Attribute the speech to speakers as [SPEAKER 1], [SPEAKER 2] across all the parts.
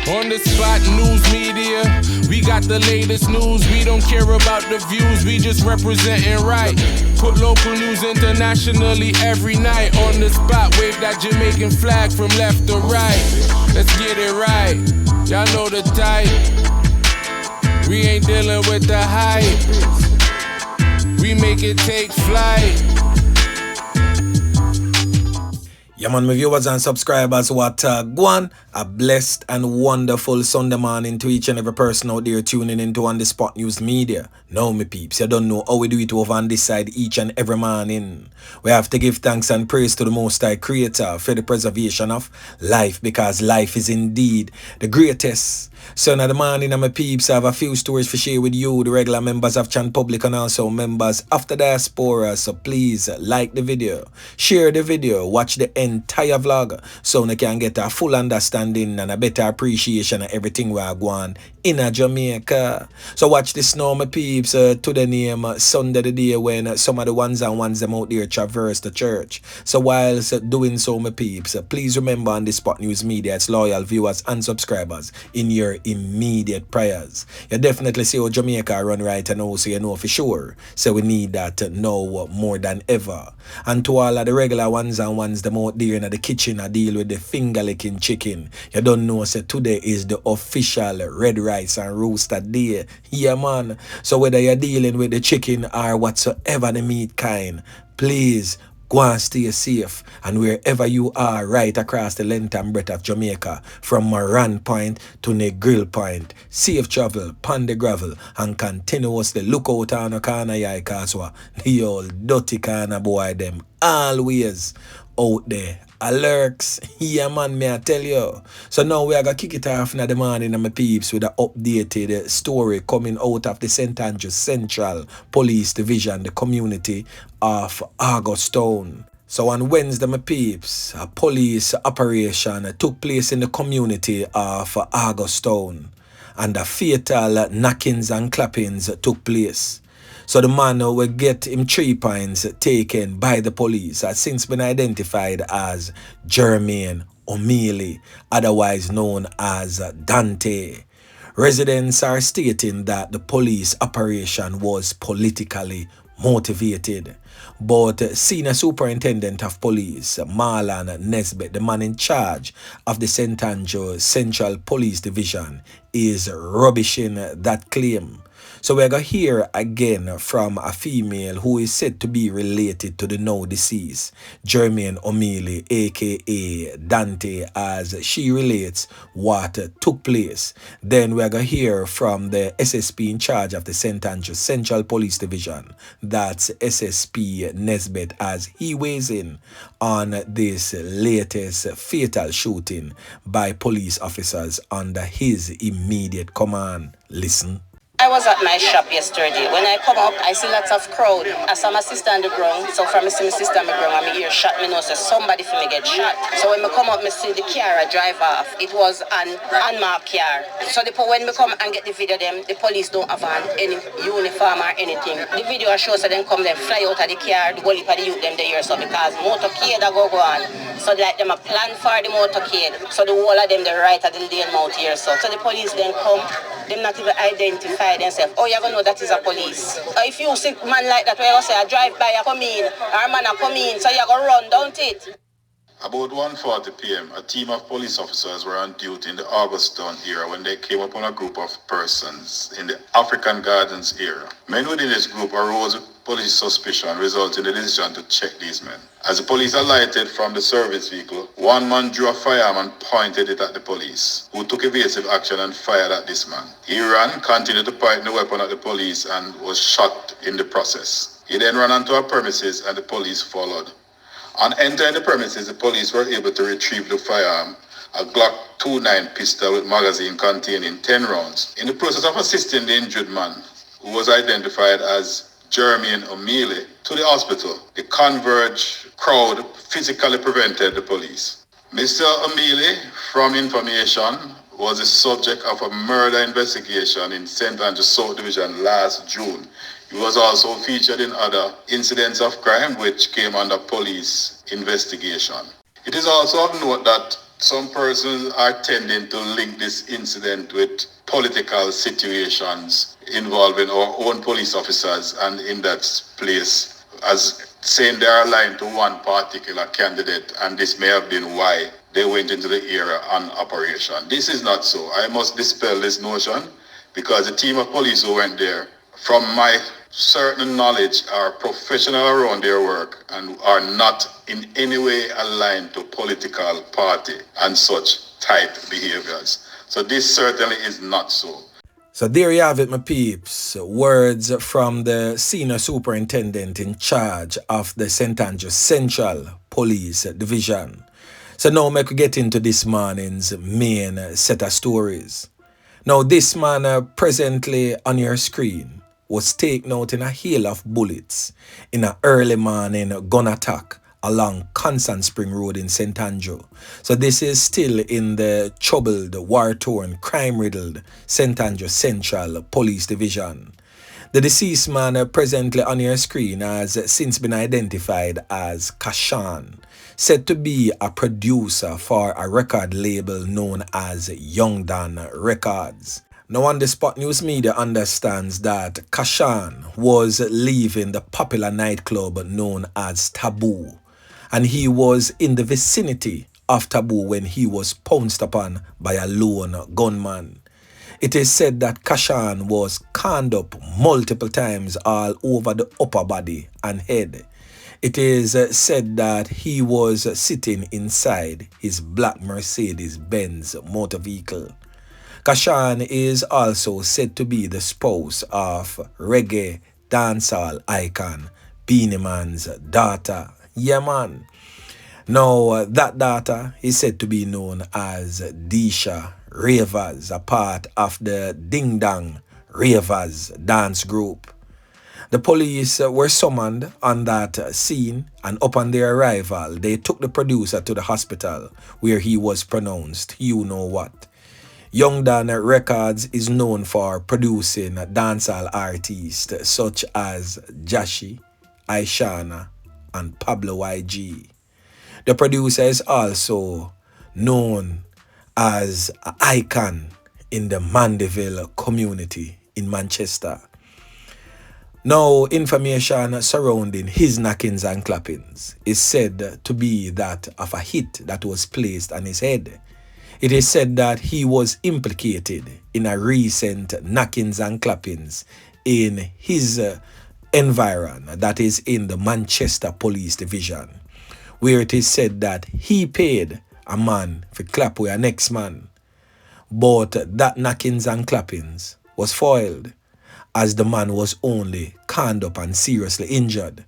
[SPEAKER 1] On the spot news media, we got the latest news. We don't care about the views, we just representing right. Put local news internationally every night. On the spot, wave that Jamaican flag from left to right. Let's get it right, y'all know the type. We ain't dealing with the hype, we make it take flight.
[SPEAKER 2] Yeah man, my viewers and subscribers, what go on. A blessed and wonderful Sunday morning to each and every person out there tuning into On The Spot News Media. Now me peeps, you don't know how we do it over on this side each and every morning. We have to give thanks and praise to the Most High Creator for the preservation of life, because life is indeed the greatest. So in the morning, my peeps, I have a few stories to share with you, the regular members of Chan Public and also members of the diaspora. So please like the video, share the video, watch the entire vlog so you can get a full understanding and a better appreciation of everything we are going in Jamaica. So watch this now, my peeps, to the name Sunday the day when some of the ones and ones them out there traverse the church. So whilst doing so, my peeps, please remember On The Spot News Media, it's loyal viewers and subscribers in your immediate prayers. You definitely see how Jamaica run right and also you know for sure. So we need that now more than ever. And to all of the regular ones and ones them out there in the kitchen I deal with the finger licking chicken. You don't know, say today is the official red rice and roaster day. Yeah man. So whether you're dealing with the chicken or whatsoever the meat kind, please go and stay safe, and wherever you are right across the length and breadth of Jamaica, from Moran Point to Negril Point, safe travel, pon the gravel, and continuously look out on the corner yai kaswa, the old dirty corner boy them always out there. Alerts, yeah man, may I tell you. So now we are going to kick it off in the morning, my peeps, with an updated story coming out of the St. Andrews Central Police Division, the community of Augustown. So on Wednesday, my peeps, a police operation took place in the community of Augustown, and the fatal knockings and clappings took place. So the man will get him 3 points taken by the police has since been identified as Jermaine O'Mealy, otherwise known as Dante. Residents are stating that the police operation was politically motivated. But Senior Superintendent of Police Marlon Nesbitt, the man in charge of the St. Andrews Central Police Division, is rubbishing that claim. So we're going to hear again from a female who is said to be related to the now deceased Jermaine O'Mealy, aka Dante, as she relates what took place. Then we're going to hear from the SSP in charge of the St. Andrews Central Police Division, that's SSP Nesbitt, as he weighs in on this latest fatal shooting by police officers under his immediate command. Listen.
[SPEAKER 3] I was at my shop yesterday. When I come up, I see lots of crowd. I saw my sister on the ground. So from me see my sister on the ground, and me hear shot, me know say somebody for me get shot. So when me come up, me see the car drive off. It was an unmarked car. So when me come and get the video, the police don't have on any uniform or anything. The video shows them come, them fly out of the car, the whole heap of the youth them there, so because motorcade go on. So like them a plan for the motorcade. So the whole of them they right at the lane mouth here. So the police then come, them not even identify themselves. Oh, you're gonna know that is a police. If you see man like that, where you say I drive by, I come in, or man I come in, so you're gonna run, don't it?
[SPEAKER 4] About 1:40 p.m., a team of police officers were on duty in the Augustown area when they came upon a group of persons in the African Gardens area. Men within this group arose with police suspicion, resulting in the decision to check these men. As the police alighted from the service vehicle, one man drew a firearm and pointed it at the police, who took evasive action and fired at this man. He ran, continued to point the weapon at the police, and was shot in the process. He then ran onto our premises and the police followed. On entering the premises, the police were able to retrieve the firearm, a Glock 29 pistol with magazine containing 10 rounds. In the process of assisting the injured man, who was identified as Jermaine O'Mealy, to the hospital, the Converge crowd physically prevented the police. Mr. O'Mealy, from information, was the subject of a murder investigation in St. Andrews South Division last June. He was also featured in other incidents of crime which came under police investigation. It is also of note that Some persons are tending to link this incident with political situations involving our own police officers, and in that place, as saying they are aligned to one particular candidate, and this may have been why they went into the area on operation. This is not so. I must dispel this notion, because the team of police who went there, from my certain knowledge, are professional around their work and are not in any way aligned to political party and such type behaviors. So this certainly is not so.
[SPEAKER 2] So there you have it, my peeps. Words from the senior superintendent in charge of the St. Andrew Central Police Division. So now we get into this morning's main set of stories. Now this man presently on your screen was taken out in a hail of bullets in an early morning gun attack along Constant Spring Road in St. Andrew. So this is still in the troubled, war-torn, crime-riddled St. Andrew Central Police Division. The deceased man presently on your screen has since been identified as Kashawn, said to be a producer for a record label known as Young Dan Records. Now on the Spot News Media understands that Kashawn was leaving the popular nightclub known as Taboo, and he was in the vicinity of Taboo when he was pounced upon by a lone gunman. It is said that Kashawn was conned up multiple times all over the upper body and head. It is said that he was sitting inside his black Mercedes-Benz motor vehicle. Kashawn is also said to be the spouse of reggae dancehall icon Beenie Man's daughter. Yeah, man. Now, that daughter is said to be known as Disha Ravers, a part of the Ding Dong Ravers dance group. The police were summoned on that scene, and upon their arrival, they took the producer to the hospital where he was pronounced you know what. Young Dan Records is known for producing dancehall artists such as Jashi, Aishana, and Pablo YG. The producer is also known as an icon in the Mandeville community in Manchester. Now, information surrounding his knockings and clappings is said to be that of a hit that was placed on his head. It is said that he was implicated in a recent knockings and clappings in his environ, that is in the Manchester Police Division, where it is said that he paid a man for clap with a next man. But that knockings and clappings was foiled, as the man was only conned up and seriously injured.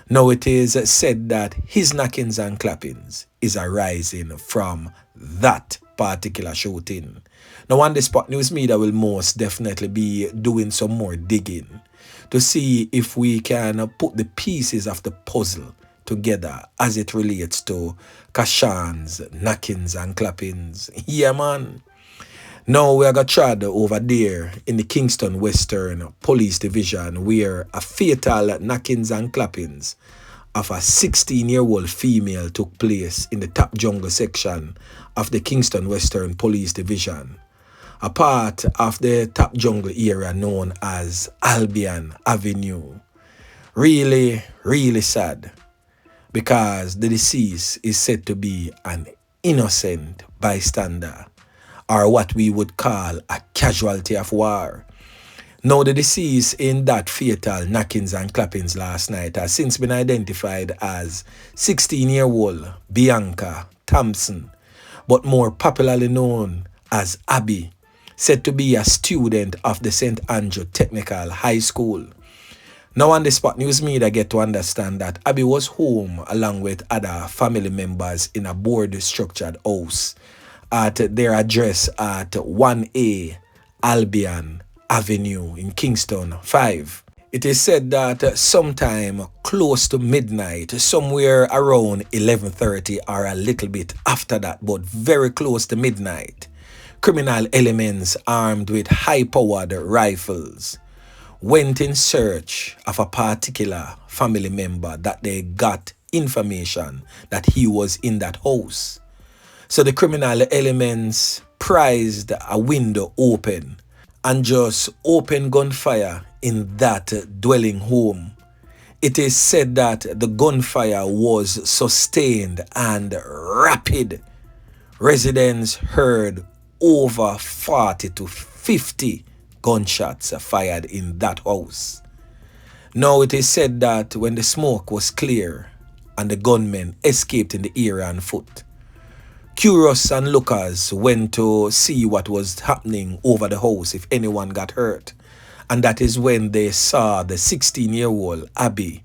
[SPEAKER 2] Now it is said that his knockings and clappings is arising from that particular shooting. Now on the Spot News Media will most definitely be doing some more digging to see if we can put the pieces of the puzzle together as it relates to Kashawn's knockings and clappings. Yeah, man. Now we are going to trod over there in the Kingston Western Police Division, where a fatal knockings and clappings of a 16-year-old female took place in the Top Jungle section of the Kingston Western Police Division, a part of the Top Jungle area known as Albion Avenue. Really, really sad, because the deceased is said to be an innocent bystander, or what we would call a casualty of war. Now, the deceased in that fatal knockings and clappings last night has since been identified as 16-year-old Bianca Thompson, but more popularly known as Abby, said to be a student of the St. Andrew Technical High School. Now on the Spot News Media get to understand that Abby was home along with other family members in a board-structured house at their address at 1A Albion Avenue in Kingston 5. It is said that sometime close to midnight, somewhere around 11:30 or a little bit after that, but very close to midnight, criminal elements armed with high-powered rifles went in search of a particular family member that they got information that he was in that house. So the criminal elements prized a window open and just opened gunfire in that dwelling home. It is said that the gunfire was sustained and rapid. Residents heard over 40 to 50 gunshots fired in that house. Now it is said that when the smoke was clear and the gunmen escaped in the area on foot, curious onlookers went to see what was happening over the house if anyone got hurt. And that is when they saw the 16-year-old Abby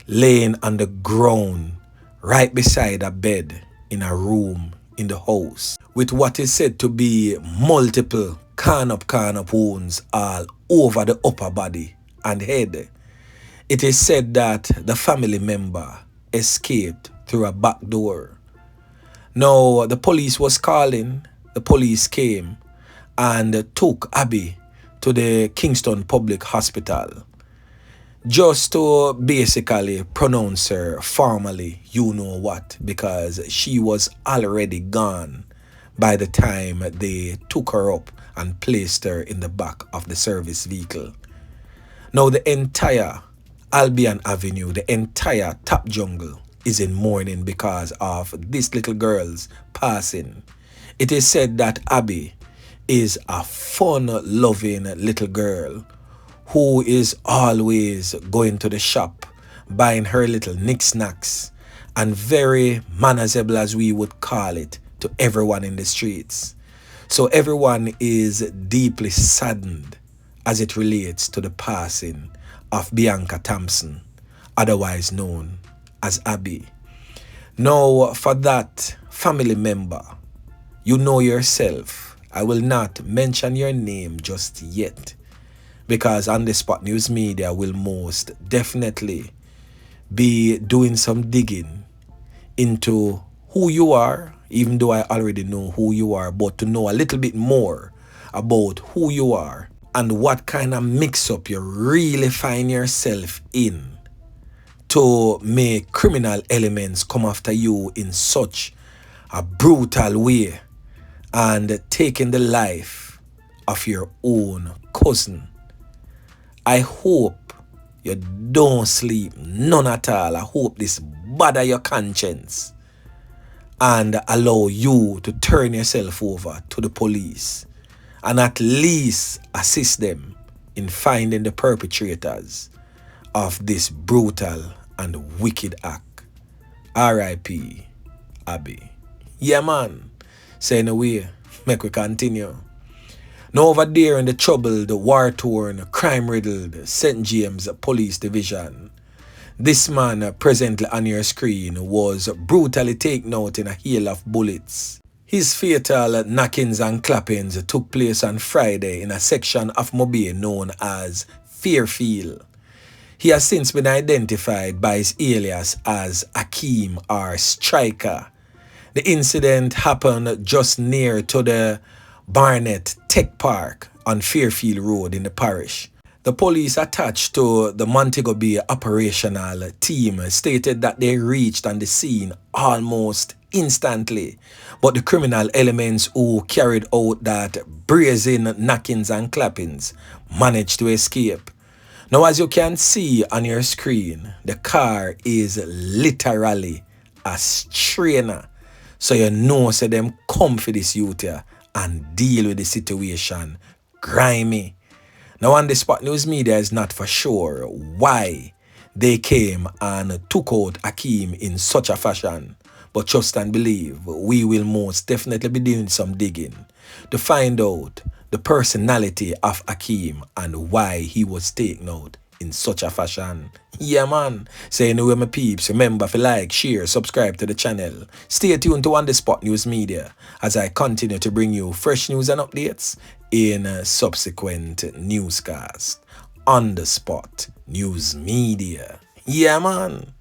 [SPEAKER 2] laying on the ground right beside a bed in a room in the house with what is said to be multiple corn-up wounds all over the upper body and head. It is said that the family member escaped through a back door. Now, the police was calling, the police came and took Abby to the Kingston Public Hospital just to basically pronounce her formally, you know what, because she was already gone by the time they took her up and placed her in the back of the service vehicle. Now, the entire Albion Avenue, the entire Top Jungle is in mourning because of this little girl's passing. It is said that Abby is a fun-loving little girl who is always going to the shop, buying her little knickknacks, and very manageable, as we would call it, to everyone in the streets. So everyone is deeply saddened as it relates to the passing of Bianca Thompson, otherwise known as Abby. Now, for that family member, you know yourself, I will not mention your name just yet, because On The Spot News Media will most definitely be doing some digging into who you are, even though I already know who you are, but to know a little bit more about who you are and what kind of mix-up you really find yourself in to make criminal elements come after you in such a brutal way and taking the life of your own cousin. I hope you don't sleep, none at all. I hope this bother your conscience and allow you to turn yourself over to the police and at least assist them in finding the perpetrators of this brutal and wicked act. R.I.P. Abby. Yeah, man. So anyway, make we continue. Now over there in the troubled, war-torn, crime-riddled St. James Police Division, this man presently on your screen was brutally taken out in a hail of bullets. His fatal knockings and clappings took place on Friday in a section of Mobay known as Fairfield. He has since been identified by his alias as Akeem or Striker. The incident happened just near to the Barnett Tech Park on Fairfield Road in the parish. The police attached to the Montego Bay operational team stated that they reached on the scene almost instantly, but the criminal elements who carried out that brazen knockings and clappings managed to escape. Now, as you can see on your screen, the car is literally a strainer. So you know, so them come for this youth here and deal with the situation grimy. Now, On The Spot News Media is not for sure why they came and took out Akeem in such a fashion. But trust and believe, we will most definitely be doing some digging to find out the personality of Akeem and why he was taken out in such a fashion. Yeah, man. So anyway, my peeps, remember to like, share, subscribe to the channel. Stay tuned to On The Spot News Media as I continue to bring you fresh news and updates in subsequent newscasts. On The Spot News Media. Yeah, man.